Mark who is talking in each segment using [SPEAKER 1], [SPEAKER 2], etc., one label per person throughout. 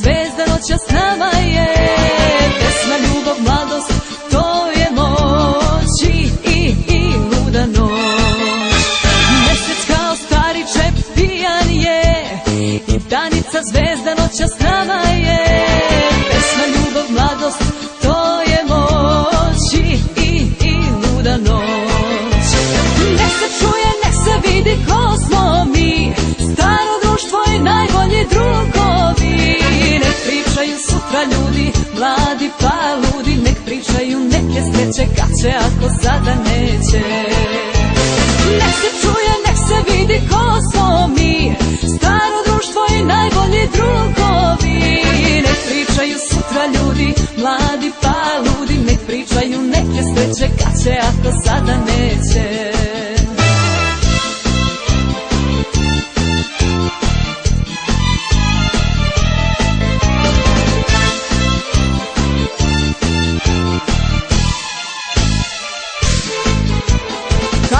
[SPEAKER 1] zvezda noća s nama je. Pesma, ljubav, mladost, to je moć i luda noć. Mesec kao stari čep pijan je i danica zvezda noća s nama je. Pesma, ljubav, mladost, to je moć i luda noć. Nek se čuje, nek se vidi ko smo mi, staro društvo i najbolji drugovi. Nek pričaju sutra ljudi, mladi pa ludi, nek pričaju neke sreće kad će, ako sada neće. Nek se čuje, nek se vidi ko smo mi, staro društvo i najbolji drugovi. Nek pričaju sutra ljudi, mladi pa ludi, nek pričaju neke sreće kad će, ako sada neće.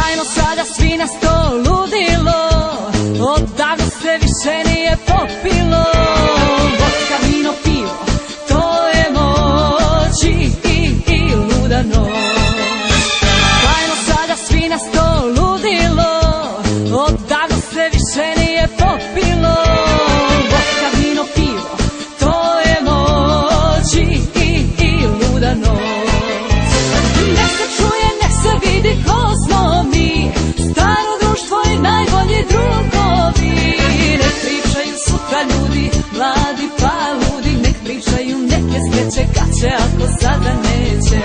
[SPEAKER 1] Hajmo sada svi na sto ludilo, odavno se više nije popilo. Vodka, vino, pivo, to je moć i luda noć. Hajmo sada svi na sto ludilo, odavno se više nije popilo. Vodka, vino, pivo, to je moć i luda noć. Nek se čuje, nek se vidi ko smo mi, staro društvo i najbolji drugovi. Nek pričaju sutra ljudi, mladi pa ludi, nek pričaju neke sreće kad će, ako sada neće.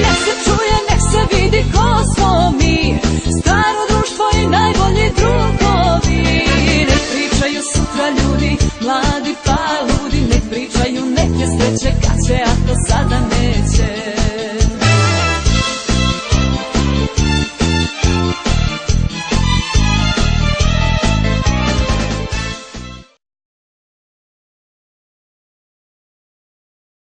[SPEAKER 1] Nek se čuje, nek se vidi ko smo mi, staro društvo i najbolji drugovi. Nek pričaju sutra ljudi, mladi pa ludi, nek pričaju neke sreće kad će, ako sada neće.